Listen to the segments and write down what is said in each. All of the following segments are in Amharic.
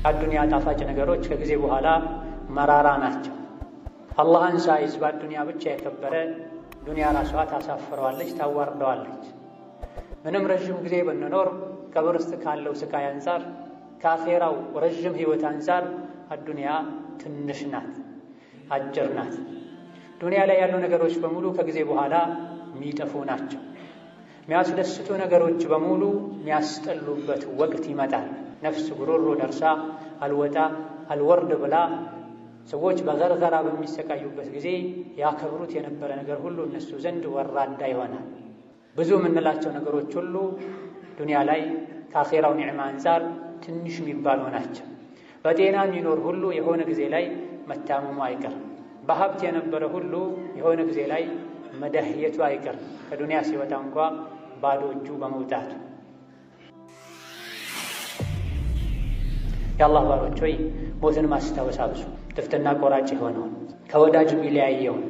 አዱንያ ጣፋጭ ነገሮች ከጊዜ በኋላ መራራ ናቸው። አላህን ሳይዝ በአዱንያ ብቻ የከበረ ዱንያ ራሷ ታሳፍረዋለች፣ ታዋርደዋለች። ምንም ረዥም ጊዜ ብንኖር ቀብር ውስጥ ካለው ስቃይ አንጻር ከአኼራው ረዥም ህይወት አንጻር አዱንያ ትንሽ ናት፣ አጭር ናት። ዱንያ ላይ ያሉ ነገሮች በሙሉ ከጊዜ በኋላ የሚጠፉ ናቸው። የሚያስደስቱ ነገሮች በሙሉ የሚያስጠሉበት ወቅት ይመጣል። ነፍስ ጉሮሮ ደርሳ አልወጣ አልወርድ ብላ ሰዎች በገርገራ በሚሰቃዩበት ጊዜ ያከብሩት የነበረ ነገር ሁሉ እነሱ ዘንድ ወራዳ ይሆናል። ብዙ የምንላቸው ነገሮች ሁሉ ዱንያ ላይ ከአኼራው ኒዕማ አንጻር ትንሽ የሚባሉ ናቸው። በጤና የሚኖር ሁሉ የሆነ ጊዜ ላይ መታመሙ አይቀርም። በሀብት የነበረ ሁሉ የሆነ ጊዜ ላይ መደህየቱ አይቀርም፣ ከዱንያ ሲወጣ እንኳ ባዶ እጁ በመውጣቱ። የአላህ ባሮች ሆይ ሞትን ማስታወስ አብዙ። ጥፍትና ቆራጭ የሆነውን ከወዳጅ የሚለያየውን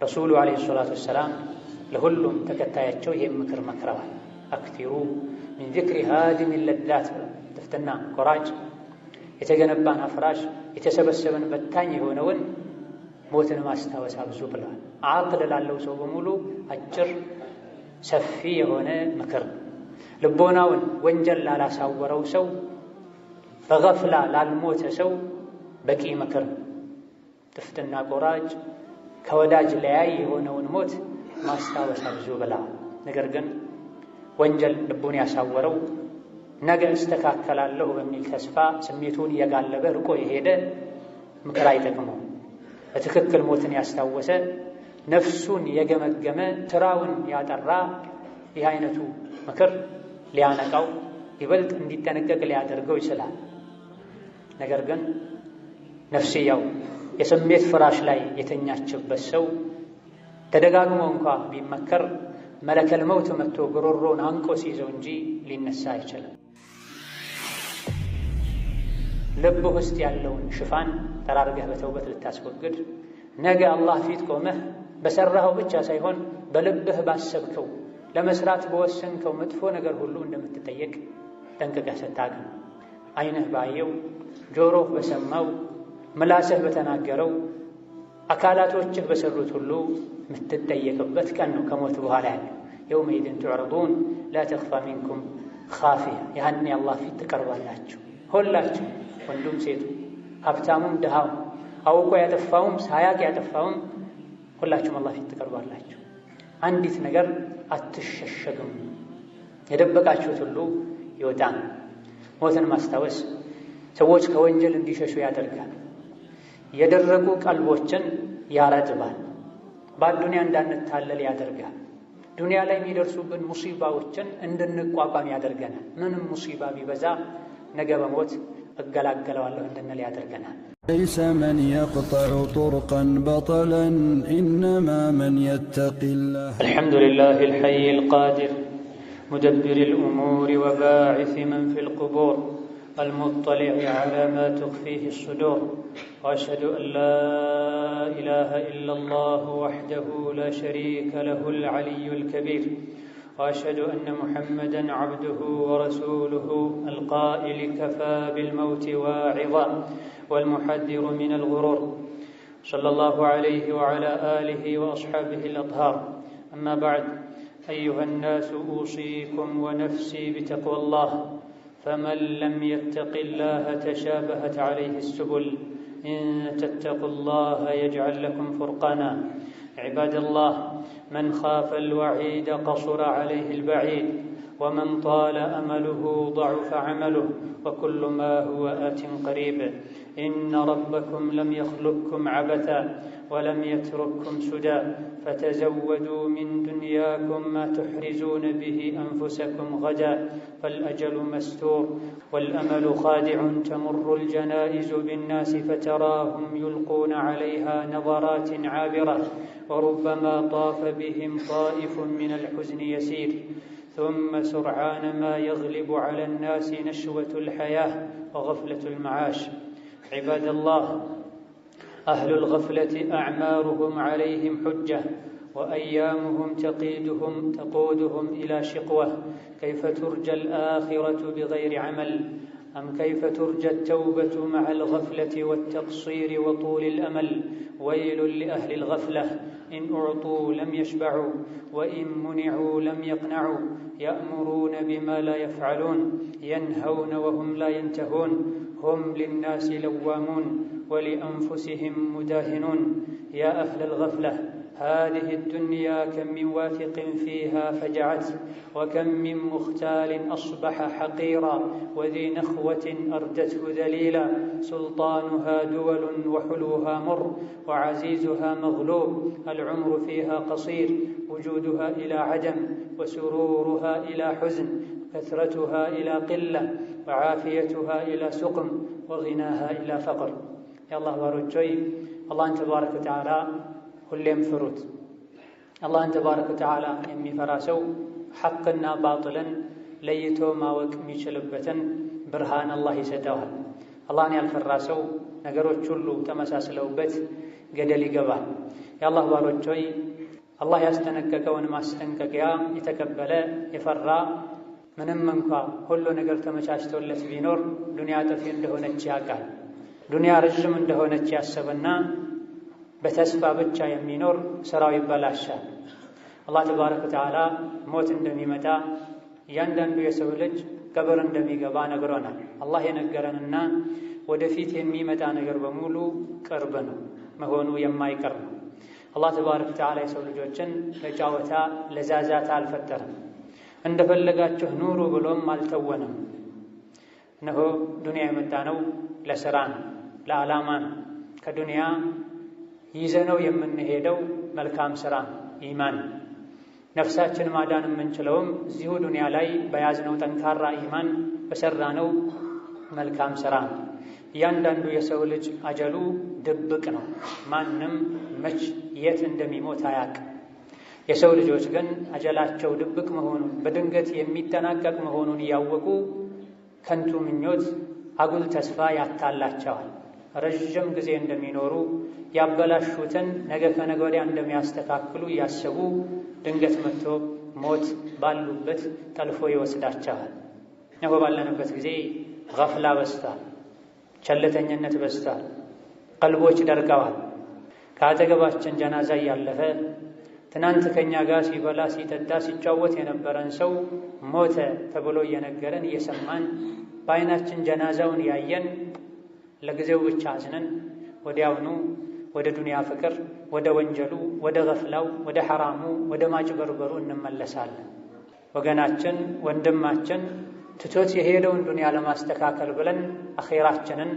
ረሱሉ ዓለይሂ ሰላቱ ወሰላም ለሁሉም ተከታያቸው ይህም ምክር መክረዋል። አክቲሩ ሚን ዚክሪ ሃዲሚ ለዛት። ጥፍትና ቆራጭ የተገነባን አፍራሽ የተሰበሰበን በታኝ የሆነውን ሞትን ማስታወስ አብዙ ብለዋል። አቅል ላለው ሰው በሙሉ አጭር ሰፊ የሆነ ምክር፣ ልቦናውን ወንጀል ላላሳወረው ሰው፣ በገፍላ ላልሞተ ሰው በቂ ምክር። ጥፍትና ቆራጭ ከወዳጅ ለያይ የሆነውን ሞት ማስታወስ አብዙ ብለዋል። ነገር ግን ወንጀል ልቡን ያሳወረው ነገ እስተካከላለሁ በሚል ተስፋ ስሜቱን እየጋለበ ርቆ የሄደ ምክር አይጠቅመው። በትክክል ሞትን ያስታወሰ ነፍሱን የገመገመ ስራውን ያጠራ ይህ አይነቱ ምክር ሊያነቃው ይበልጥ እንዲጠነቀቅ ሊያደርገው ይችላል። ነገር ግን ነፍስያው የስሜት ፍራሽ ላይ የተኛችበት ሰው ተደጋግሞ እንኳ ቢመከር መለከል መውት መጥቶ ጉሮሮን አንቆ ሲይዘው እንጂ ሊነሳ አይችልም። ልብ ውስጥ ያለውን ሽፋን ጠራርገህ በተውበት ልታስወግድ ነገ አላህ ፊት ቆመህ በሰራኸው ብቻ ሳይሆን በልብህ ባሰብከው ለመስራት በወሰንከው መጥፎ ነገር ሁሉ እንደምትጠየቅ ጠንቅቀህ ስታውቅ ነው። ዓይንህ ባየው፣ ጆሮህ በሰማው፣ ምላስህ በተናገረው፣ አካላቶችህ በሰሩት ሁሉ የምትጠየቅበት ቀን ነው ከሞት በኋላ ያለው። የውመኢዝን ቱዕረዱን ላ ተኽፋ ሚንኩም ኻፊያ። ያኔ አላህ ፊት ትቀርባላችሁ ሁላችሁ፣ ወንዱም ሴቱ፣ ሀብታሙም ድሃውም፣ አውቆ ያጠፋውም ሳያቅ ያጠፋውም ሁላችሁም አላህ ፊት ትቀርባላችሁ። አንዲት ነገር አትሸሸግም፣ የደበቃችሁት ሁሉ ይወጣል። ሞትን ማስታወስ ሰዎች ከወንጀል እንዲሸሹ ያደርጋል። የደረቁ ቀልቦችን ያረጥባል። በአዱንያ እንዳንታለል ያደርጋል። ዱንያ ላይ የሚደርሱብን ሙሲባዎችን እንድንቋቋም ያደርገናል። ምንም ሙሲባ ቢበዛ ነገ በሞት እገላገለዋለሁ እንድንል ያደርገናል። ليس من يقطع طرقا بطلا إنما من يتقي الله. الحمد لله الحي القادر مدبر الأمور وباعث من في القبور المطلع على ما تخفيه الصدور. وأشهد أن لا إله إلا الله وحده لا شريك له العلي الكبير. وأشهد أن محمدًا عبده ورسوله القائل كفى بالموت واعظا والمحذر من الغرور، صلى الله عليه وعلى آله وأصحابه الأطهار. أما بعد، أيها الناس أوصيكم ونفسي بتقوى الله، فمن لم يتق الله تشابهت عليه السبل، إن تتقوا الله يجعل لكم فرقانا. عباد الله، من خاف الوعيد قصر عليه البعيد، ومن طال أمله ضعف عمله، وكل ما هو آت قريب. إن ربكم لم يخلقكم عبثا ولم يترككم سدى، فتزودوا من دنياكم ما تحرزون به أنفسكم غدا، فالأجل مستور والأمل خادع. تمر الجنائز بالناس فتراهم يلقون عليها نظرات عابرة، وربما طاف بهم طائف من الحزن يسير، ثم سرعان ما يغلب على الناس نشوة الحياة وغفلة المعاش. عباد الله، أهل الغفلة أعمارهم عليهم حجة، وأيامهم تقودهم إلى شقوة. كيف ترجى الآخرة بغير عمل؟ أم كيف ترجى التوبة مع الغفلة والتقصير وطول الأمل ويل لأهل الغفلة إن أعطوا لم يشبعوا وإن منعوا لم يقنعوا يأمرون بما لا يفعلون ينهون وهم لا ينتهون هم للناس لوامون ولأنفسهم مداهنون يا أهل الغفلة هذه الدنيا كم من واثق فيها فجعت وكم من مختال أصبح حقيرا وذي نخوة أردته ذليلا سلطانها دول وحلوها مر وعزيزها مغلوب العمر فيها قصير وجودها إلى عدم وسرورها إلى حزن كثرتها إلى قلة وعافيتها إلى سقم وغناها إلى فقر يا الله ورجوي الله تبارك وتعالى ሁሌም ፍሩት። አላህን ተባረከ ወተዓላ የሚፈራ ሰው ሐቅና ባጥልን ለይቶ ማወቅ የሚችልበትን ብርሃን አላህ ይሰጠዋል። አላህን ያልፈራ ሰው ነገሮች ሁሉ ተመሳስለውበት ገደል ይገባል። የአላህ ባሮች ሆይ አላህ ያስጠነቀቀውን ማስጠንቀቂያ የተቀበለ የፈራ ምንም እንኳ ሁሉ ነገር ተመቻችቶለት ቢኖር ዱንያ ጠፊ እንደሆነች ያውቃል። ዱንያ ረጅም እንደሆነች ያሰበና በተስፋ ብቻ የሚኖር ስራው ይበላሻል። አላህ ተባረከ ወተዓላ ሞት እንደሚመጣ እያንዳንዱ የሰው ልጅ ቀብር እንደሚገባ ነግሮናል። አላህ የነገረንና ወደፊት የሚመጣ ነገር በሙሉ ቅርብ ነው መሆኑ የማይቀር ነው። አላህ ተባረከ ወተዓላ የሰው ልጆችን ለጫወታ ለዛዛታ አልፈጠረም። እንደፈለጋችሁ ኑሩ ብሎም አልተወንም። እነሆ ዱንያ የመጣ ነው ለስራ ነው፣ ለዓላማ ነው። ከዱንያ ይዘነው የምንሄደው መልካም ስራ ኢማን ነፍሳችን ማዳን የምንችለውም እዚሁ ዱንያ ላይ በያዝነው ጠንካራ ኢማን በሰራነው መልካም ስራ። እያንዳንዱ የሰው ልጅ አጀሉ ድብቅ ነው። ማንም መች የት እንደሚሞት አያውቅም። የሰው ልጆች ግን አጀላቸው ድብቅ መሆኑን በድንገት የሚጠናቀቅ መሆኑን እያወቁ ከንቱ ምኞት አጉል ተስፋ ያታላቸዋል። ረዥም ጊዜ እንደሚኖሩ ያበላሹትን ነገ ከነገ ወዲያ እንደሚያስተካክሉ እያሰቡ ድንገት መጥቶ ሞት ባሉበት ጠልፎ ይወስዳቸዋል። እነሆ ባለንበት ጊዜ ገፍላ በዝቷል፣ ቸልተኝነት በዝቷል፣ ቀልቦች ደርቀዋል። ከአጠገባችን ጀናዛ እያለፈ ትናንት ከኛ ጋር ሲበላ ሲጠጣ ሲጫወት የነበረን ሰው ሞተ ተብሎ እየነገረን እየሰማን በዓይናችን ጀናዛውን ያየን ለጊዜው ብቻ አዝነን ወዲያውኑ ወደ ዱንያ ፍቅር፣ ወደ ወንጀሉ፣ ወደ ገፍላው፣ ወደ ሐራሙ፣ ወደ ማጭበርበሩ እንመለሳለን። ወገናችን ወንድማችን ትቶት የሄደውን ዱንያ ለማስተካከል ብለን አኼራችንን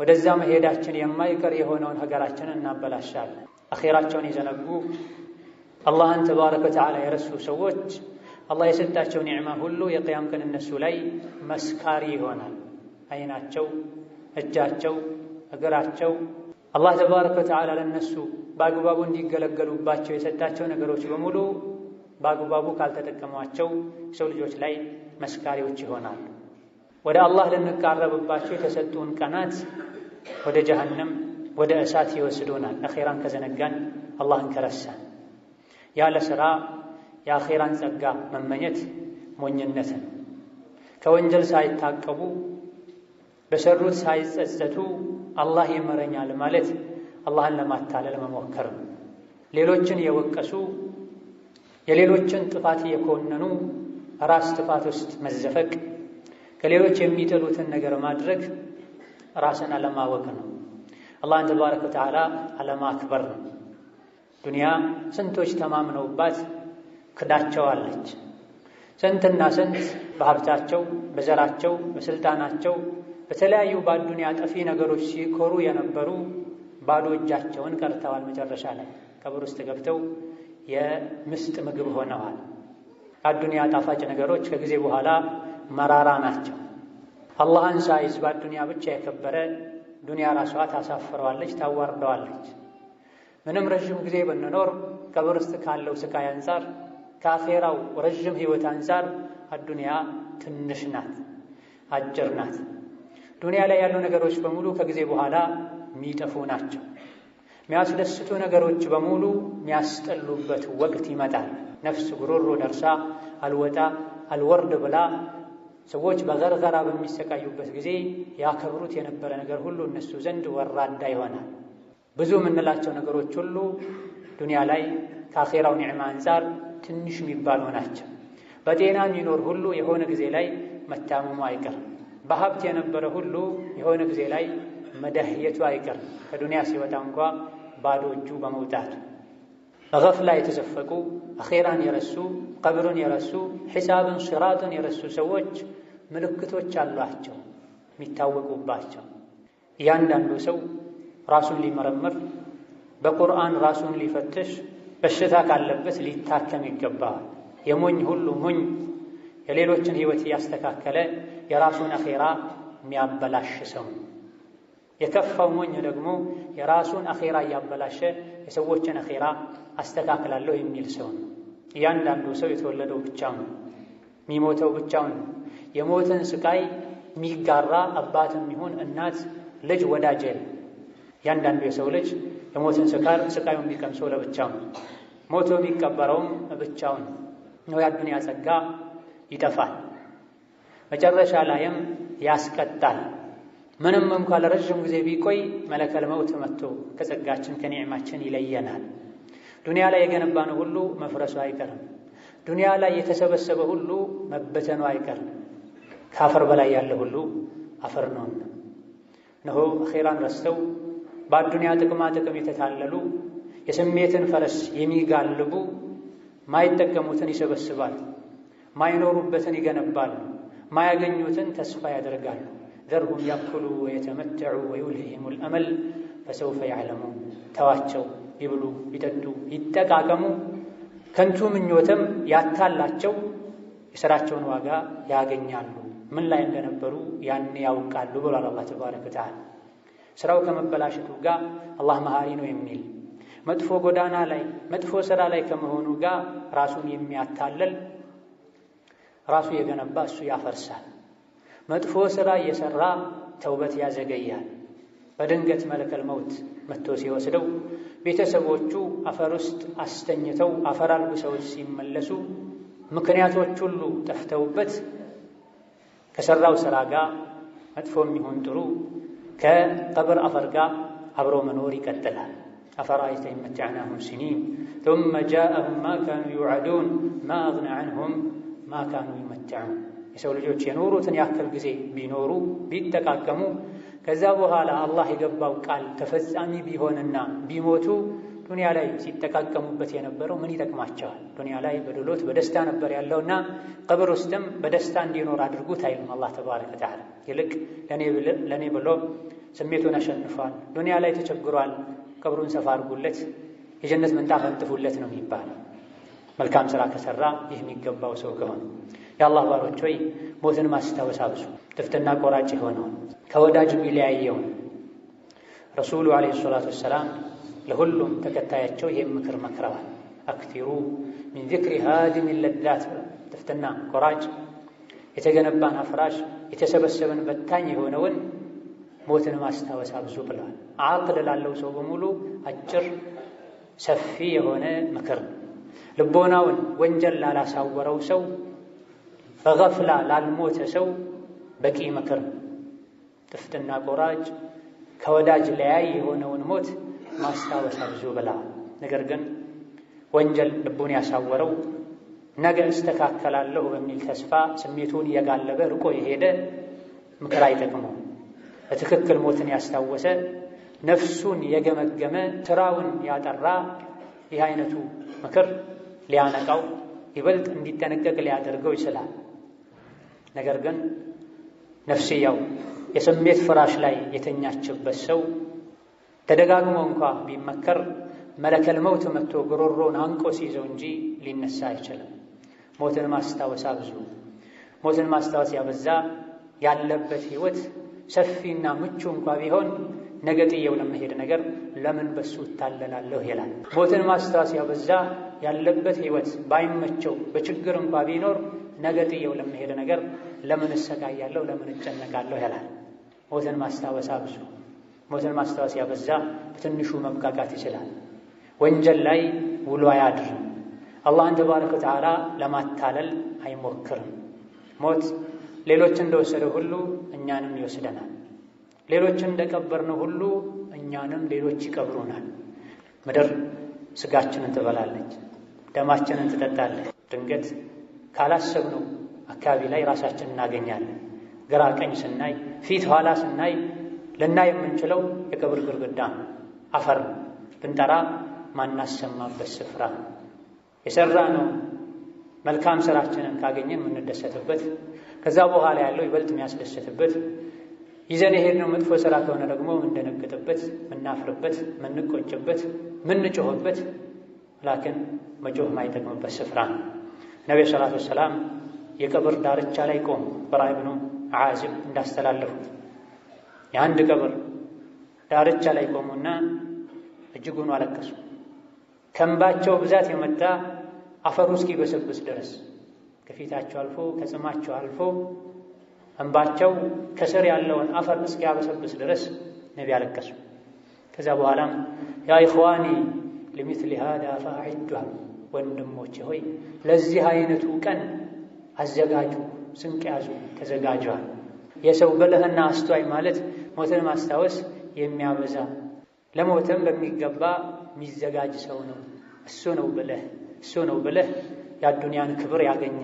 ወደዛ መሄዳችን የማይቀር የሆነውን ሀገራችንን እናበላሻለን። አኼራቸውን የዘነጉ አላህን ተባረከ ወተዓላ የረሱ ሰዎች አላህ የሰጣቸው ኒዕማ ሁሉ የቅያም ቀን እነሱ ላይ መስካሪ ይሆናል። ዓይናቸው፣ እጃቸው፣ እግራቸው አላህ ተባረከ ወተዓላ ለነሱ በአግባቡ እንዲገለገሉባቸው የሰጣቸው ነገሮች በሙሉ በአግባቡ ካልተጠቀሟቸው ሰው ልጆች ላይ መስካሪዎች ይሆናሉ። ወደ አላህ ልንቃረብባቸው የተሰጡን ቀናት ወደ ጀሀነም ወደ እሳት ይወስዱናል። አኼራን ከዘነጋን አላህን ከረሳን ያለ ሥራ የአኼራን ጸጋ መመኘት ሞኝነትን ከወንጀል ሳይታቀቡ በሰሩት ሳይጸጸቱ አላህ ይመረኛል ማለት አላህን ለማታለል መሞከር ነው። ሌሎችን የወቀሱ የሌሎችን ጥፋት የኮነኑ ራስ ጥፋት ውስጥ መዘፈቅ፣ ከሌሎች የሚጠሉትን ነገር ማድረግ ራስን አለማወቅ ነው። አላህን ተባረከ ወተዓላ አለማክበር ነው። ዱንያ ስንቶች ተማምነውባት ክዳቸዋለች። ስንትና ስንት በሀብታቸው፣ በዘራቸው፣ በስልጣናቸው በተለያዩ በአዱንያ ጠፊ ነገሮች ሲኮሩ የነበሩ ባዶ እጃቸውን ቀርተዋል። መጨረሻ ላይ ቀብር ውስጥ ገብተው የምስጥ ምግብ ሆነዋል። አዱንያ ጣፋጭ ነገሮች ከጊዜ በኋላ መራራ ናቸው። አላህን ሳይዝ በአዱንያ ብቻ የከበረ ዱንያ ራሷ ታሳፍረዋለች፣ ታዋርደዋለች። ምንም ረዥም ጊዜ ብንኖር ቀብር ውስጥ ካለው ስቃይ አንጻር ከአኼራው ረዥም ህይወት አንጻር አዱንያ ትንሽ ናት፣ አጭር ናት። ዱንያ ላይ ያሉ ነገሮች በሙሉ ከጊዜ በኋላ የሚጠፉ ናቸው። የሚያስደስቱ ነገሮች በሙሉ የሚያስጠሉበት ወቅት ይመጣል። ነፍስ ጉሮሮ ደርሳ አልወጣ አልወርድ ብላ ሰዎች በገርገራ በሚሰቃዩበት ጊዜ ያከብሩት የነበረ ነገር ሁሉ እነሱ ዘንድ ወራዳ ይሆናል። ብዙ የምንላቸው ነገሮች ሁሉ ዱንያ ላይ ከአኼራው ኒዕማ አንፃር ትንሽ የሚባሉ ናቸው። በጤና የሚኖር ሁሉ የሆነ ጊዜ ላይ መታመሙ አይቀርም። በሀብት የነበረ ሁሉ የሆነ ጊዜ ላይ መደህየቱ አይቀርም። ከዱንያ ሲወጣ እንኳ ባዶ እጁ በመውጣቱ በገፍላ የተዘፈቁ አኼራን የረሱ ቀብርን የረሱ ሒሳብን ሲራጥን የረሱ ሰዎች ምልክቶች አሏቸው የሚታወቁባቸው። እያንዳንዱ ሰው ራሱን ሊመረምር በቁርአን ራሱን ሊፈትሽ በሽታ ካለበት ሊታከም ይገባል። የሞኝ ሁሉ ሞኝ የሌሎችን ሕይወት እያስተካከለ የራሱን አኼራ የሚያበላሽ ሰው፣ የከፋው ሞኝ ደግሞ የራሱን አኼራ እያበላሸ የሰዎችን አኼራ አስተካክላለሁ የሚል ሰው ነው። እያንዳንዱ ሰው የተወለደው ብቻውን የሚሞተው ብቻውን ነው። የሞትን ስቃይ የሚጋራ አባትም ይሁን እናት፣ ልጅ፣ ወዳጅ የለም። እያንዳንዱ የሰው ልጅ የሞትን ስቃዩን የሚቀምሰው ለብቻውን፣ ሞቶ የሚቀበረውም ብቻውን ነው። የዱንያ ጸጋ ይጠፋል፣ መጨረሻ ላይም ያስቀጣል። ምንም እንኳ ለረጅም ጊዜ ቢቆይ መለከል መውት መጥቶ ከጸጋችን ከኒዕማችን ይለየናል። ዱንያ ላይ የገነባነው ሁሉ መፍረሱ አይቀርም። ዱንያ ላይ የተሰበሰበ ሁሉ መበተኑ አይቀርም። ከአፈር በላይ ያለ ሁሉ አፈር ነውና እነሆ አኼራን ረስተው በአዱንያ ጥቅማ ጥቅም የተታለሉ የስሜትን ፈረስ የሚጋልቡ ማይጠቀሙትን ይሰበስባሉ፣ ማይኖሩበትን ይገነባሉ፣ ማያገኙትን ተስፋ ያደርጋሉ። ዘርሁም ያኩሉ ወየተመተዑ ወዩልሂሂሙል አመል ፈሰውፈ ያዕለሙን። ተዋቸው፣ ይብሉ፣ ይጠጡ፣ ይጠቃቀሙ፣ ከንቱ ምኞትም ያታላቸው፣ የሥራቸውን ዋጋ ያገኛሉ፣ ምን ላይ እንደነበሩ ያኔ ያውቃሉ ብሏል አላህ ተባረከ ወተዓላ። ሥራው ከመበላሸቱ ጋር አላህ መሃሪ ነው የሚል መጥፎ ጎዳና ላይ መጥፎ ሥራ ላይ ከመሆኑ ጋር ራሱን የሚያታለል ራሱ የገነባ እሱ ያፈርሳል። መጥፎ ሥራ እየሠራ ተውበት ያዘገያል። በድንገት መለከል መውት መጥቶ ሲወስደው ቤተሰቦቹ አፈር ውስጥ አስተኝተው አፈር አልብሰውት ሲመለሱ ምክንያቶች ሁሉ ጠፍተውበት ከሠራው ሥራ ጋር መጥፎም ይሁን ጥሩ ከቀብር አፈር ጋር አብሮ መኖር ይቀጥላል። አፈራአይተ ኢን መተዕናሁም ሲኒን ثم جاءهم ما كانوا يوعدون ما أغنى عنهم ما كانوا يمتعون። የሰው ልጆች የኖሩትን ያክል ጊዜ ቢኖሩ ቢጠቃቀሙ ከዛ በኋላ አላህ የገባው ቃል ተፈጻሚ ቢሆንና ቢሞቱ ዱንያ ላይ ሲጠቃቀሙበት የነበረው ምን ይጠቅማቸዋል? ዱንያ ላይ በድሎት በደስታ ነበር ያለውና ቀብር ውስጥም በደስታ እንዲኖር አድርጉት አይልም አላህ ተባረከ ወተዓላ። ይልቅ ለኔ ብሎ ስሜቱን አሸንፏል፣ ዱንያ ላይ ተቸግሯል፣ ቀብሩን ሰፋ አድርጉለት፣ የጀነት ምንጣፍ አንጥፉለት ነው የሚባለው። መልካም ሥራ ከሠራ ይህ የሚገባው ሰው ከሆነ የአላህ ባሮች ሆይ ሞትን ማስታወስ አብዙ። ጥፍጥና ቆራጭ የሆነውን ከወዳጅ የሚለያየውን ረሱሉ ዓለይሂ ሰላቱ ወሰላም ለሁሉም ተከታያቸው ይህም ምክር መክረዋል። አክቲሩ ሚን ዚክሪ ሃዲሚ ለዛት። ጥፍጥና ቆራጭ የተገነባን አፍራሽ የተሰበሰበን በታኝ የሆነውን ሞትን ማስታወስ አብዙ ብለዋል። አቅል ላለው ሰው በሙሉ አጭር ሰፊ የሆነ ምክር፣ ልቦናውን ወንጀል ላላሳወረው ሰው፣ በገፍላ ላልሞተ ሰው በቂ ምክር። ጥፍጥና ቆራጭ ከወዳጅ ለያይ የሆነውን ሞት ማስታወስ አብዙ ብለዋል። ነገር ግን ወንጀል ልቡን ያሳወረው ነገ እስተካከላለሁ በሚል ተስፋ ስሜቱን እየጋለበ ርቆ የሄደ ምክር አይጠቅመው። በትክክል ሞትን ያስታወሰ ነፍሱን የገመገመ ስራውን ያጠራ ይህ አይነቱ ምክር ሊያነቃው ይበልጥ እንዲጠነቀቅ ሊያደርገው ይችላል። ነገር ግን ነፍስያው የስሜት ፍራሽ ላይ የተኛችበት ሰው ተደጋግሞ እንኳ ቢመከር መለከል መውት መጥቶ ጉሮሮን አንቆ ሲይዘው እንጂ ሊነሳ አይችልም። ሞትን ማስታወስ አብዙ። ሞትን ማስታወስ ያበዛ ያለበት ሕይወት ሰፊና ምቹ እንኳ ቢሆን ነገ ጥየው ለመሄድ ነገር ለምን በሱ እታለላለሁ ይላል። ሞትን ማስታወስ ያበዛ ያለበት ሕይወት ባይመቸው በችግር እንኳ ቢኖር ነገ ጥየው ለመሄድ ነገር ለምን እሰቃያለሁ፣ ለምን እጨነቃለሁ ይላል። ሞትን ማስታወስ አብዙ። ሞትን ማስታወስ ያበዛ በትንሹ መብቃቃት ይችላል። ወንጀል ላይ ውሎ አያድርም። አላህን ተባረከ ወተዓላ ለማታለል አይሞክርም። ሞት ሌሎች እንደወሰደው ሁሉ እኛንም ይወስደናል። ሌሎች እንደቀበርነው ሁሉ እኛንም ሌሎች ይቀብሩናል። ምድር ስጋችንን ትበላለች፣ ደማችንን ትጠጣለች። ድንገት ካላሰብነው አካባቢ ላይ ራሳችንን እናገኛለን። ግራ ቀኝ ስናይ፣ ፊት ኋላ ስናይ ልናይ የምንችለው የቀብር ግርግዳ አፈር ብንጠራ ማናሰማበት ስፍራ የሰራነው መልካም ስራችንን ካገኘን የምንደሰትበት፣ ከዛ በኋላ ያለው ይበልጥ የሚያስደስትበት፣ ይዘን የሄድነው መጥፎ ስራ ከሆነ ደግሞ የምንደነግጥበት፣ የምናፍርበት፣ የምንቆጭበት፣ የምንጮህበት፣ ላኪን መጮህ ማይጠቅምበት ስፍራ ነው። ነቢዩ ሰላቱ ወሰላም የቀብር ዳርቻ ላይ ቆሙ። በራ ኢብኑ ዓዚብ እንዳስተላለፉት የአንድ ቀብር ዳርቻ ላይ ቆሙና እጅጉን አለቀሱ። ከእንባቸው ብዛት የመጣ አፈሩ እስኪበሰብስ ድረስ ከፊታቸው አልፎ ከጽማቸው አልፎ እንባቸው ከስር ያለውን አፈር እስኪያበሰብስ ድረስ ነቢ አለቀሱ። ከዛ በኋላም ያ ኢኽዋኒ ለሚስሊ ሃዳ ፈአዒዱ፣ ወንድሞቼ ሆይ ለዚህ አይነቱ ቀን አዘጋጁ፣ ስንቅ ያዙ፣ ተዘጋጁ። የሰው ብልህና አስተዋይ ማለት ሞትን ማስታወስ የሚያበዛ ለሞትም በሚገባ የሚዘጋጅ ሰው ነው። እሱ ነው ብልህ የአዱንያን ክብር ያገኘ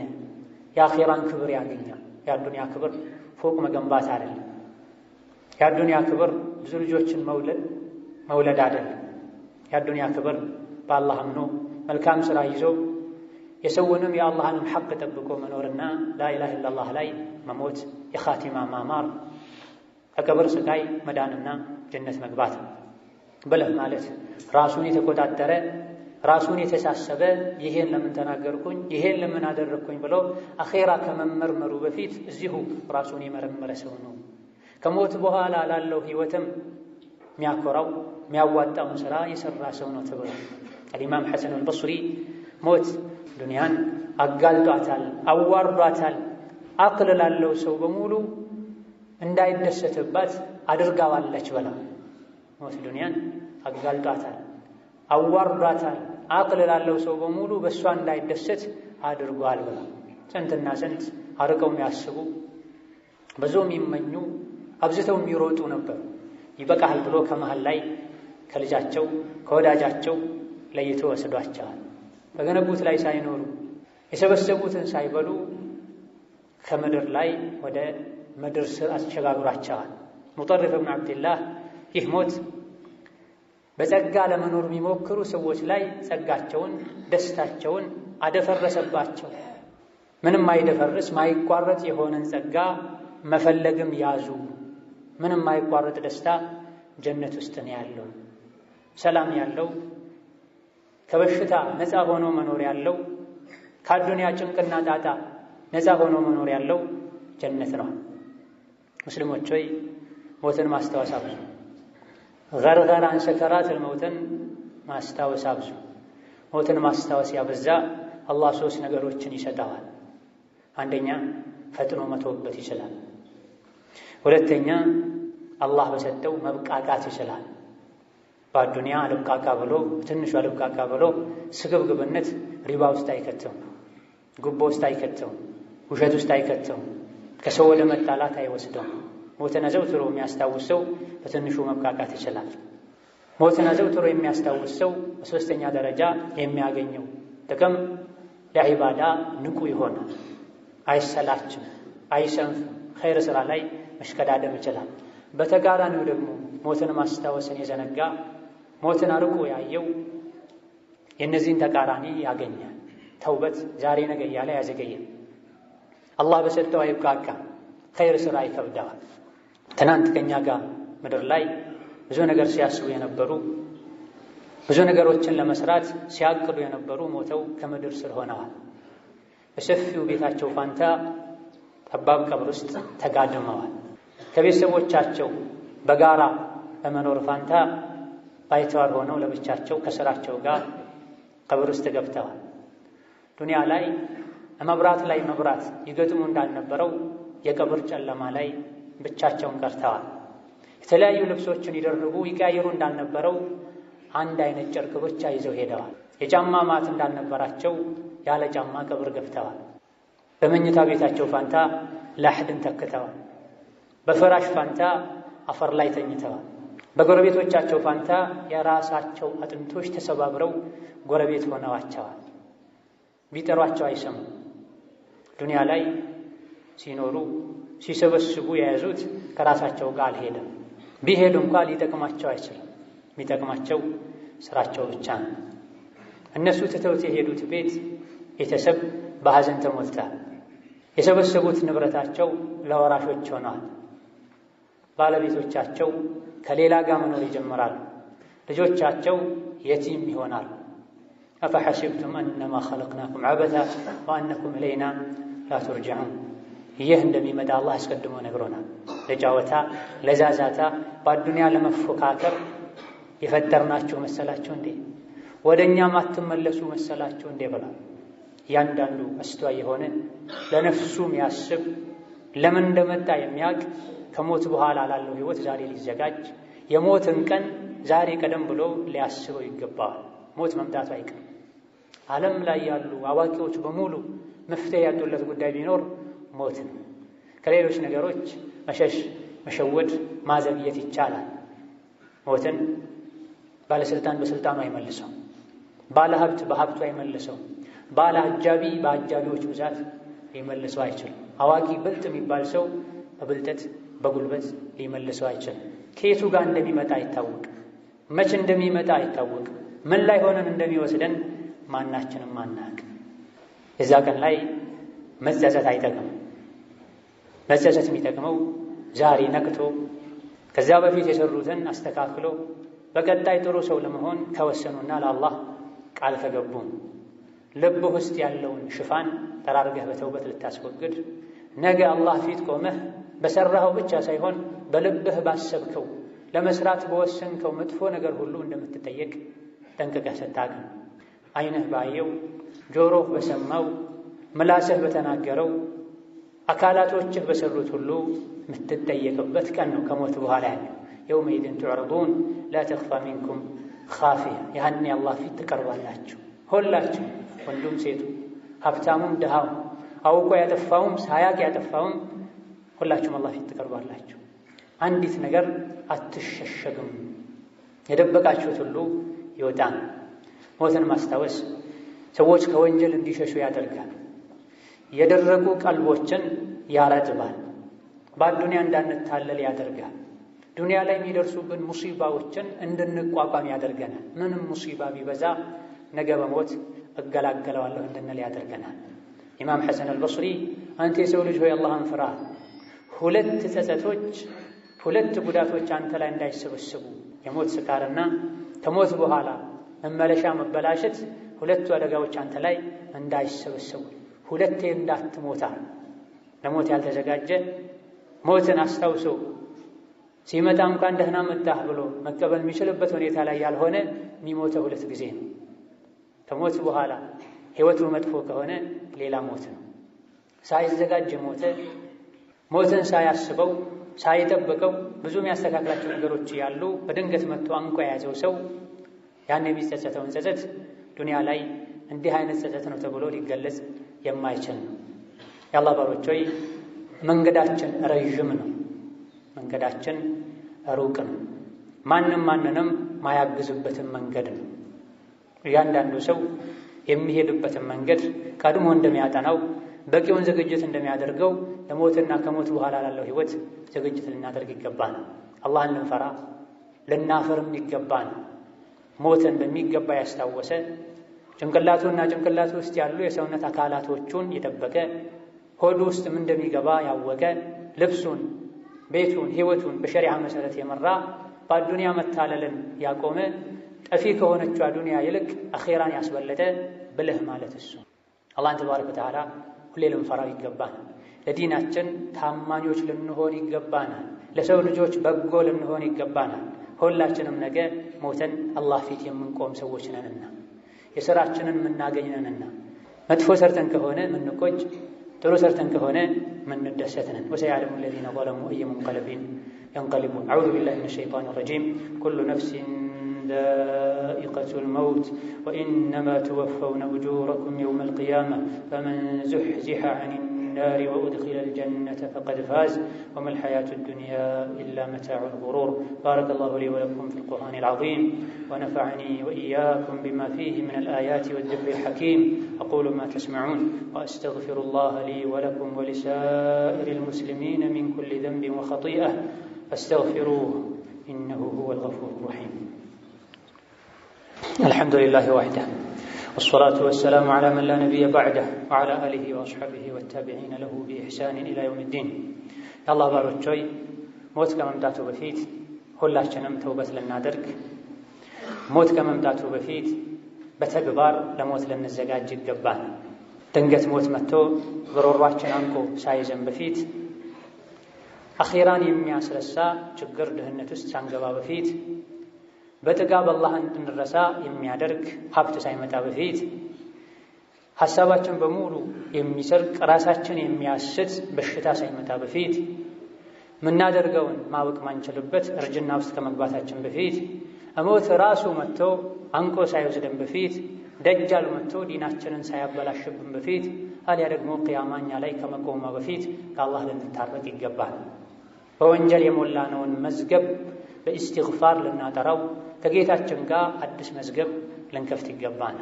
የአኼራን ክብር ያገኛል። የአዱንያ ክብር ፎቅ መገንባት አይደለም። የአዱንያ ክብር ብዙ ልጆችን መውለድ አይደለም። የአዱንያ ክብር በአላህ አምኖ መልካም ሥራ ይዞ የሰውንም የአላህንም ሐቅ ጠብቆ መኖርና ላኢላሃ ኢለላህ ላይ መሞት፣ የኻቲማ ማማር፣ ከቀብር ስቃይ መዳንና ጀነት መግባት። ብልህ ማለት ራሱን የተቆጣጠረ ራሱን የተሳሰበ ይሄን ለምን ተናገርኩኝ፣ ይሄን ለምን አደረግኩኝ ብሎ አኼራ ከመመርመሩ በፊት እዚሁ ራሱን የመረመረ ሰው ነው። ከሞት በኋላ ላለው ህይወትም የሚያኮራው የሚያዋጣውን ሥራ የሰራ ሰው ነው ተብሎ አልኢማም ሐሰን አልበስሪ ሞት ዱንያን አጋልጧታል፣ አዋርዷታል፣ አቅል ላለው ሰው በሙሉ እንዳይደሰትባት አድርጋዋለች ብላ ሞት ዱንያን አጋልጧታል፣ አዋርዷታል፣ አቅል ላለው ሰው በሙሉ በእሷ እንዳይደሰት አድርጓል ብላ ስንትና ስንት አርቀው የሚያስቡ ብዙ የሚመኙ አብዝተው የሚሮጡ ነበር። ይበቃል ብሎ ከመሃል ላይ ከልጃቸው ከወዳጃቸው ለይቶ ወስዷቸዋል። በገነቡት ላይ ሳይኖሩ የሰበሰቡትን ሳይበሉ ከምድር ላይ ወደ ምድር ስር አስሸጋግሯቸዋል። ሙጠሪፍ ብን ዓብድላህ ይህ ሞት በጸጋ ለመኖር የሚሞክሩ ሰዎች ላይ ጸጋቸውን፣ ደስታቸውን አደፈረሰባቸው። ምንም ማይደፈርስ ማይቋረጥ የሆነን ጸጋ መፈለግም ያዙ። ምንም ማይቋረጥ ደስታ ጀነት ውስጥ ነው ያለው። ሰላም ያለው ከበሽታ ነፃ ሆኖ መኖር ያለው ከአዱንያ ጭንቅና ጣጣ ነፃ ሆኖ መኖር ያለው ጀነት ነው። ሙስሊሞች ሆይ ሞትን ማስታወስ አብዙ። ገርገራን ሰከራተል መውትን ማስታወስ አብዙ። ሞትን ማስታወስ ያበዛ አላህ ሶስት ነገሮችን ይሰጠዋል። አንደኛ ፈጥኖ መተውበት ይችላል። ሁለተኛ አላህ በሰጠው መብቃቃት ይችላል። በአዱንያ አልብቃቃ ብሎ ትንሹ አልብቃቃ ብሎ ስግብግብነት ሪባ ውስጥ አይከተውም፣ ጉቦ ውስጥ አይከተውም፣ ውሸት ውስጥ አይከተውም፣ ከሰው ወደ መጣላት አይወስደውም። ሞትን አዘውትሮ የሚያስታውስ ሰው በትንሹ መብቃቃት ይችላል። ሞትን አዘውትሮ የሚያስታውስ ሰው በሶስተኛ ደረጃ የሚያገኘው ጥቅም ለዒባዳ ንቁ ይሆናል። አይሰላችም፣ አይሰንፍም፣ ኸይር ስራ ላይ መሽቀዳደም ይችላል። በተቃራኒው ደግሞ ሞትን ማስታወስን የዘነጋ ሞትን አርቆ ያየው የእነዚህን ተቃራኒ ያገኛል። ተውበት ዛሬ ነገ እያለ ያዘገያል። አላህ በሰጠው አይብቃቃ፣ ኸይር ስራ ይከብደዋል። ትናንት ከኛ ጋር ምድር ላይ ብዙ ነገር ሲያስቡ የነበሩ ብዙ ነገሮችን ለመስራት ሲያቅዱ የነበሩ ሞተው ከምድር ስር ሆነዋል። በሰፊው ቤታቸው ፋንታ ጠባብ ቀብር ውስጥ ተጋድመዋል። ከቤተሰቦቻቸው በጋራ በመኖር ፋንታ ባይተዋር ሆነው ለብቻቸው ከስራቸው ጋር ቀብር ውስጥ ገብተዋል። ዱንያ ላይ መብራት ላይ መብራት ይገጥሙ እንዳልነበረው የቀብር ጨለማ ላይ ብቻቸውን ቀርተዋል። የተለያዩ ልብሶችን ይደርቡ ይቀያየሩ እንዳልነበረው አንድ አይነት ጨርቅ ብቻ ይዘው ሄደዋል። የጫማ ማት እንዳልነበራቸው ያለ ጫማ ቀብር ገብተዋል። በመኝታ ቤታቸው ፋንታ ላሕድን ተክተዋል። በፍራሽ ፋንታ አፈር ላይ ተኝተዋል። በጎረቤቶቻቸው ፋንታ የራሳቸው አጥንቶች ተሰባብረው ጎረቤት ሆነዋቸዋል። ቢጠሯቸው አይሰሙም። ዱንያ ላይ ሲኖሩ ሲሰበስቡ የያዙት ከራሳቸው ጋር አልሄደም። ቢሄዱ እንኳ ሊጠቅማቸው አይችልም። የሚጠቅማቸው ስራቸው ብቻ ነው። እነሱ ትተውት የሄዱት ቤት ቤተሰብ በሐዘን ተሞልቷል። የሰበሰቡት ንብረታቸው ለወራሾች ሆነዋል። ባለቤቶቻቸው ከሌላ ጋር መኖር ይጀምራሉ። ልጆቻቸው የቲም ይሆናሉ። አፈሐሲብቱም አነማ ኸለቅናኩም ዐበታ ወአነኩም ኢለይና ላ ቱርጀዑን። ይህ እንደሚመጣ አላህ አስቀድሞ ነግሮናል። ለጫወታ ለዛዛታ በአዱንያ ለመፎካከር የፈጠርናችሁ መሰላችሁ እንዴ? ወደ እኛም አትመለሱ መሰላችሁ እንዴ ብሏል። እያንዳንዱ አስተዋይ የሆነ ለነፍሱ የሚያስብ ለምን እንደመጣ የሚያውቅ ከሞት በኋላ ላለው ህይወት ዛሬ ሊዘጋጅ የሞትን ቀን ዛሬ ቀደም ብሎ ሊያስበው ይገባዋል። ሞት መምጣቱ አይቀርም። ዓለም ላይ ያሉ አዋቂዎች በሙሉ መፍትሄ ያጡለት ጉዳይ ቢኖር ሞት ነው። ከሌሎች ነገሮች መሸሽ፣ መሸወድ፣ ማዘግየት ይቻላል። ሞትን ባለስልጣን በስልጣኑ አይመልሰው፣ ባለ ሀብት በሀብቱ አይመልሰው፣ ባለ አጃቢ በአጃቢዎች ብዛት ሊመልሰው አይችልም። አዋቂ ብልጥ የሚባል ሰው በብልጠት በጉልበት ሊመልሰው አይችልም። ከየቱ ጋር እንደሚመጣ አይታወቅም። መቼ እንደሚመጣ አይታወቅም። ምን ላይ ሆነን እንደሚወስደን ማናችንም አናውቅ። የዛ ቀን ላይ መጸጸት አይጠቅም። መጸጸት የሚጠቅመው ዛሬ ነቅቶ ከዚያ በፊት የሰሩትን አስተካክሎ በቀጣይ ጥሩ ሰው ለመሆን ከወሰኑና ለአላህ ቃል ከገቡ ልብ ውስጥ ያለውን ሽፋን ጠራርገህ በተውበት ልታስወግድ ነገ አላህ ፊት ቆመህ በሰራኸው ብቻ ሳይሆን በልብህ ባሰብከው ለመስራት በወሰንከው መጥፎ ነገር ሁሉ እንደምትጠየቅ ጠንቅቀህ ስታውቅ፣ ዓይንህ ባየው፣ ጆሮህ በሰማው፣ ምላስህ በተናገረው፣ አካላቶችህ በሰሩት ሁሉ የምትጠየቅበት ቀን ነው ከሞት በኋላ ያለው። የውመኢዝን ቱዕረዱን ላ ተኽፋ ሚንኩም ኻፊያ። ያኔ አላህ ፊት ትቀርባላችሁ ሁላችሁ፣ ወንዱም ሴቱ፣ ሀብታሙም ድሃው፣ አውቆ ያጠፋውም ሳያቅ ያጠፋውም ሁላችሁም አላህ ፊት ትቀርባላችሁ። አንዲት ነገር አትሸሸግም። የደበቃችሁት ሁሉ ይወጣል። ሞትን ማስታወስ ሰዎች ከወንጀል እንዲሸሹ ያደርጋል። የደረቁ ቀልቦችን ያረጥባል። በአዱንያ እንዳንታለል ያደርጋል። ዱንያ ላይ የሚደርሱብን ሙሲባዎችን እንድንቋቋም ያደርገናል። ምንም ሙሲባ ቢበዛ ነገ በሞት እገላገለዋለሁ እንድንል ያደርገናል። ኢማም ሐሰን አልበስሪ አንተ የሰው ልጅ ሆይ አላህን ፍራ፣ ሁለት ጸጸቶች፣ ሁለት ጉዳቶች አንተ ላይ እንዳይሰበስቡ፣ የሞት ስካርና ከሞት በኋላ መመለሻ መበላሸት፣ ሁለቱ አደጋዎች አንተ ላይ እንዳይሰበሰቡ፣ ሁለቴ እንዳትሞታ። ለሞት ያልተዘጋጀ ሞትን አስታውሶ ሲመጣ እንኳን ደህና መጣህ ብሎ መቀበል የሚችልበት ሁኔታ ላይ ያልሆነ የሚሞተው ሁለት ጊዜ ነው። ከሞት በኋላ ህይወቱ መጥፎ ከሆነ ሌላ ሞት ነው። ሳይዘጋጅ ሞተ፣ ሞትን ሳያስበው ሳይጠብቀው ብዙ የሚያስተካክላቸው ነገሮች ያሉ በድንገት መጥቶ አንቆ የያዘው ሰው ያን የሚጸጸተውን ጸጸት ዱንያ ላይ እንዲህ አይነት ጸጸት ነው ተብሎ ሊገለጽ የማይችል ነው። የአላህ ባሮች ሆይ መንገዳችን ረዥም ነው፣ መንገዳችን ሩቅ ነው። ማንም ማንንም ማያግዝበትን መንገድ ነው። እያንዳንዱ ሰው የሚሄድበትን መንገድ ቀድሞ እንደሚያጠናው በቂውን ዝግጅት እንደሚያደርገው ለሞትና ከሞት በኋላ ላለው ህይወት ዝግጅት ልናደርግ ይገባል። አላህን ልንፈራ ልናፈርም ይገባል። ሞትን በሚገባ ያስታወሰ ጭንቅላቱና ጭንቅላቱ ውስጥ ያሉ የሰውነት አካላቶቹን የጠበቀ ሆዱ ውስጥ ምን እንደሚገባ ያወቀ ልብሱን፣ ቤቱን፣ ህይወቱን በሸሪዓ መሰረት የመራ በአዱንያ መታለልን ያቆመ ጠፊ ከሆነችው አዱንያ ይልቅ አኼራን ያስበለጠ ብልህ ማለት እሱ። አላህን ተባረከ ወተዓላ ሁሌ ልንፈራው ይገባናል። ለዲናችን ታማኞች ልንሆን ይገባናል። ለሰው ልጆች በጎ ልንሆን ይገባናል። ሁላችንም ነገ ሞተን አላህ ፊት የምንቆም ሰዎች ነንና የሥራችንን የምናገኝ ነንና መጥፎ ሰርተን ከሆነ ምንቆጭ፣ ጥሩ ሰርተን ከሆነ ምንደሰት ነን። ወሰየዕለሙ አለዚነ ظለሙ አየ ሙንቀለቢን ينقلبون. أعوذ بالله من الشيطان الرجيم. كل نفس ذائقة الموت وإنما توفون أجوركم يوم القيامة فمن زحزح عن النار وأدخل الجنة فقد فاز وما الحياة الدنيا إلا متاع الغرور. بارك الله لي ولكم في القرآن العظيم ونفعني وإياكم بما فيه من الآيات والذكر الحكيم. أقول ما تسمعون وأستغفر الله لي ولكم ولسائر المسلمين من كل ذنب وخطيئة فاستغفروه إنه هو الغفور الرحيم. الحمد لله وحده والصلاة والسلام على من لا نبي بعده وعلى آله وأصحابه والتابعين له بإحسان إلى يوم الدين. يا الله باروچوي موت ከመምጣቱ በፊት ሁላችንም ተውበት ልናደርግ ሞት ከመምጣቱ በፊት በተግባር ለሞት ልንዘጋጅ ይገባል። ድንገት ሞት መጥቶ በሮሯችን አንቆ ሳይዘን በፊት አኺራን የሚያስረሳ ችግር ድህነት ውስጥ ሳንገባ በፊት በጥጋብ አላህን እንድንረሳ የሚያደርግ ሀብት ሳይመጣ በፊት ሐሳባችን በሙሉ የሚሰርቅ ራሳችን የሚያስት በሽታ ሳይመጣ በፊት ምናደርገውን ማወቅ ማንችልበት እርጅና ውስጥ ከመግባታችን በፊት ሞት ራሱ መጥቶ አንቆ ሳይወስደን በፊት ደጃል መጥቶ ዲናችንን ሳያበላሽብን በፊት አልያ ደግሞ ቂያማኛ ላይ ከመቆማ በፊት ከአላህ ልንታረቅ ይገባል። በወንጀል የሞላነውን መዝገብ በእስትግፋር ልናጠራው ከጌታችን ጋር አዲስ መዝገብ ልንከፍት ይገባል።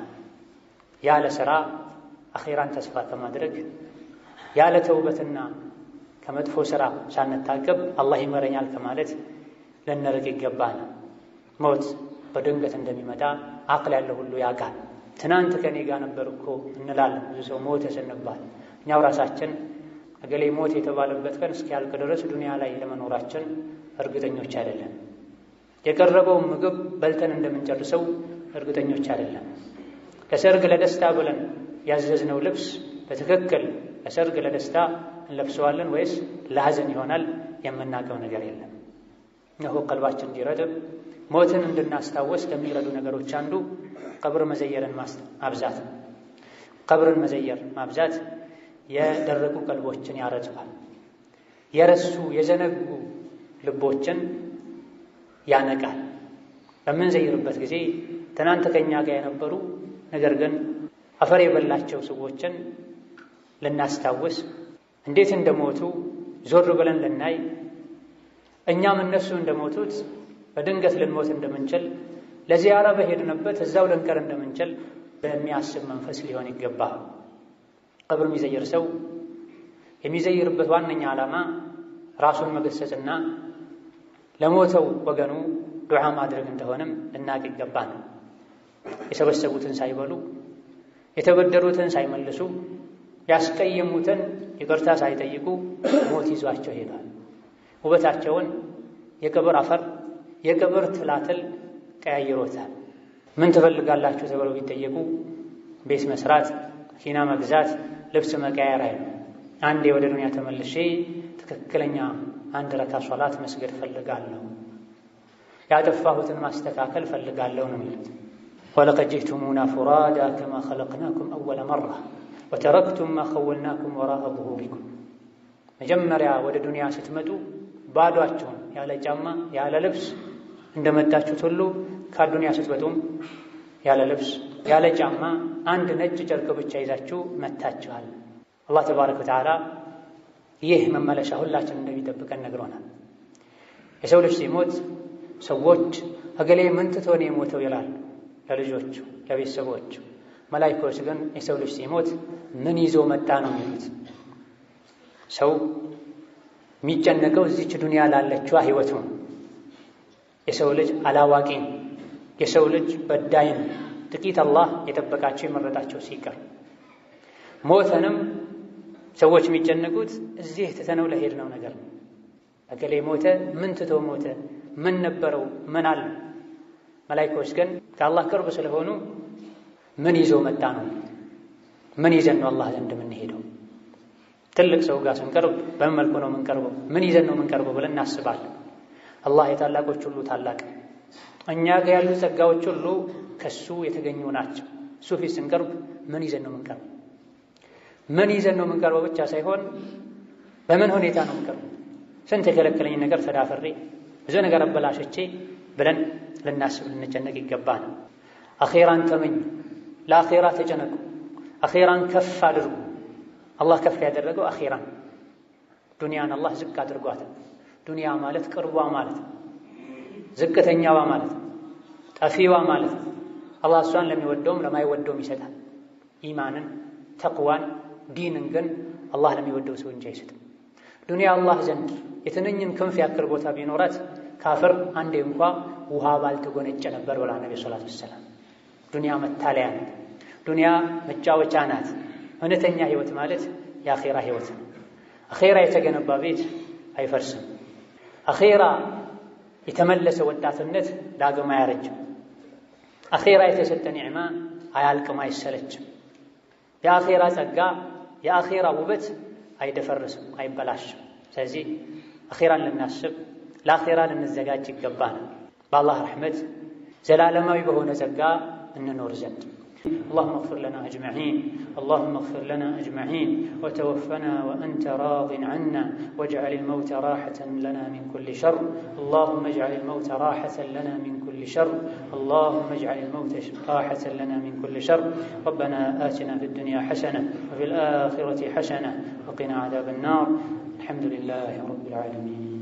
ያለ ሥራ አኺራን ተስፋ ከማድረግ ያለ ተውበትና ከመጥፎ ሥራ ሳንታቀብ አላህ ይመረኛል ከማለት ልንርቅ ይገባል። ሞት በድንገት እንደሚመጣ አቅል ያለው ሁሉ ያውቃል። ትናንት ከኔ ጋር ነበር እኮ እንላለን። ብዙ ሰው ሞተ ስንባል እኛው ራሳችን እገሌ ሞት የተባለበት ቀን እስኪያልቅ ድረስ ዱንያ ላይ ለመኖራችን እርግጠኞች አይደለም። የቀረበውን ምግብ በልተን እንደምንጨርሰው እርግጠኞች አይደለም። ለሰርግ ለደስታ ብለን ያዘዝነው ልብስ በትክክል ለሰርግ ለደስታ እንለብሰዋለን ወይስ ለሐዘን ይሆናል? የምናውቀው ነገር የለም። እነሆ ቀልባችን እንዲረጥብ ሞትን እንድናስታወስ ከሚረዱ ነገሮች አንዱ ቀብር መዘየርን ማብዛት። ቀብርን መዘየር ማብዛት የደረቁ ቀልቦችን ያረጥባል። የረሱ የዘነጉ ልቦችን ያነቃል። በምንዘይርበት ጊዜ ትናንት ከኛ ጋር የነበሩ ነገር ግን አፈር የበላቸው ሰዎችን ልናስታውስ፣ እንዴት እንደሞቱ ዞር ብለን ልናይ፣ እኛም እነሱ እንደሞቱት በድንገት ልንሞት እንደምንችል ለዚያራ በሄድንበት እዛው ልንቀር እንደምንችል በሚያስብ መንፈስ ሊሆን ይገባል። ቀብር የሚዘይር ሰው የሚዘይርበት ዋነኛ ዓላማ ራሱን መገሰጽና ለሞተው ወገኑ ዱዓ ማድረግ እንደሆነም ልናቅ ይገባል። የሰበሰቡትን ሳይበሉ የተበደሩትን ሳይመልሱ ያስቀየሙትን ይቅርታ ሳይጠይቁ ሞት ይዟቸው ሄዷል። ውበታቸውን የቀብር አፈር የቀብር ትላትል ቀያይሮታል። ምን ትፈልጋላችሁ ተብለው ቢጠየቁ ቤት መስራት፣ መኪና መግዛት፣ ልብስ መቀየር አይደለም። አንዴ ወደ ዱንያ ተመልሼ ትክክለኛ አንድ ረካ ሶላት መስገድ ፈልጋለሁ፣ ያጠፋሁትን ማስተካከል ፈልጋለሁ ነው የሚሉት። ወለቀድ ጂእቱሙና ፉራዳ ከማ ኸለቅናኩም አወለ መራ ወተረክቱም ማ ኸወልናኩም ወራአ ዙሁሪኩም። መጀመሪያ ወደ ዱንያ ስትመጡ ባዷችሁን ያለ ጫማ ያለ ልብስ እንደመጣችሁት ሁሉ ከዱንያ ስትወጡም ያለ ልብስ ያለ ጫማ አንድ ነጭ ጨርቅ ብቻ ይዛችሁ መታችኋል። አላህ ተባረከ ወተዓላ ይህ መመለሻ ሁላችን እንደሚጠብቀን ነግሮናል። የሰው ልጅ ሲሞት ሰዎች እገሌ ምን ትቶ ነው የሞተው ይላሉ ለልጆቹ ለቤተሰቦቹ። መላኢካዎች ግን የሰው ልጅ ሲሞት ምን ይዞ መጣ ነው የሚሉት። ሰው የሚጨነቀው እዚች ዱንያ ላለችዋ ህይወቱ ነው። የሰው ልጅ አላዋቂ ነው። የሰው ልጅ በዳይ ነው። ጥቂት አላህ የጠበቃቸው የመረጣቸው ሲቀር ሞተንም ሰዎች የሚጨነቁት እዚህ ትተነው ለሄድነው ነገር ነው። እገሌ ሞተ፣ ምን ትቶ ሞተ፣ ምን ነበረው፣ ምን አለ። መላኢካዎች ግን ከአላህ ቅርብ ስለሆኑ ምን ይዞ መጣ ነው፣ ምን ይዘን ነው አላህ ዘንድ የምንሄደው። ትልቅ ሰው ጋር ስንቀርብ በምን መልኩ ነው የምንቀርበው? ምን ይዘን ነው የምንቀርበው ብለን እናስባለን። አላህ የታላቆች ሁሉ ታላቅ፣ እኛ ጋር ያሉ ጸጋዎች ሁሉ ከሱ የተገኙ ናቸው። እሱ ፊት ስንቀርብ ምን ይዘን ነው የምንቀርበው? ምን ይዘን ነው የምንቀርበው ብቻ ሳይሆን በምን ሁኔታ ነው የምንቀርበው? ስንት የከለከለኝ ነገር ተዳፍሬ ብዙ ነገር አበላሽቼ ብለን ልናስብ ልንጨነቅ ይገባል። አኼራን ተመኙ፣ ለአኼራ ተጨነቁ፣ አኼራን ከፍ አድርጉ። አላህ ከፍ ያደረገው አኺራን ዱንያን አላህ ዝቅ አድርጓታል። ዱንያ ማለት ቅርቧ ማለት ነው፣ ዝቅተኛዋ ማለት ነው፣ ጠፊዋ ማለት ነው። አላህ እሷን ለሚወደውም ለማይወደውም ይሰጣል። ኢማንን፣ ተቅዋን፣ ዲንን ግን አላህ ለሚወደው ሰው እንጂ አይሰጥም። ዱንያ አላህ ዘንድ የትንኝን ክንፍ ያክል ቦታ ቢኖራት ካፍር አንዴ እንኳ ውሃ ባልተጎነጨ ነበር ብላ ነብዩ ሰለላሁ ዐለይሂ ወሰለም። ዱንያ መታለያ ናት። ዱንያ መጫወቻ ናት። እውነተኛ ህይወት ማለት የአኺራ ህይወት ነው። አኺራ የተገነባ ቤት አይፈርስም። አኺራ የተመለሰ ወጣትነት ዳግም አያረጅም። አኺራ የተሰጠ ኒዕማ አያልቅም፣ አይሰለችም። የአኺራ ጸጋ፣ የአኺራ ውበት አይደፈርስም፣ አይበላሽም። ስለዚህ አኺራን ልናስብ፣ ለአኺራ ልንዘጋጅ ይገባናል። በአላህ ረሕመት ዘላለማዊ በሆነ ጸጋ እንኖር ዘንድ اللهم اغفر لنا أجمعين، اللهم اغفر لنا أجمعين، وتوفنا وأنت راض عنا، واجعل الموت راحة لنا من كل شر. اللهم اجعل الموت راحة لنا من كل شر. اللهم اجعل الموت راحة لنا من كل شر. ربنا آتنا في الدنيا حسنة وفي الآخرة حسنة وقنا عذاب النار. الحمد لله رب العالمين.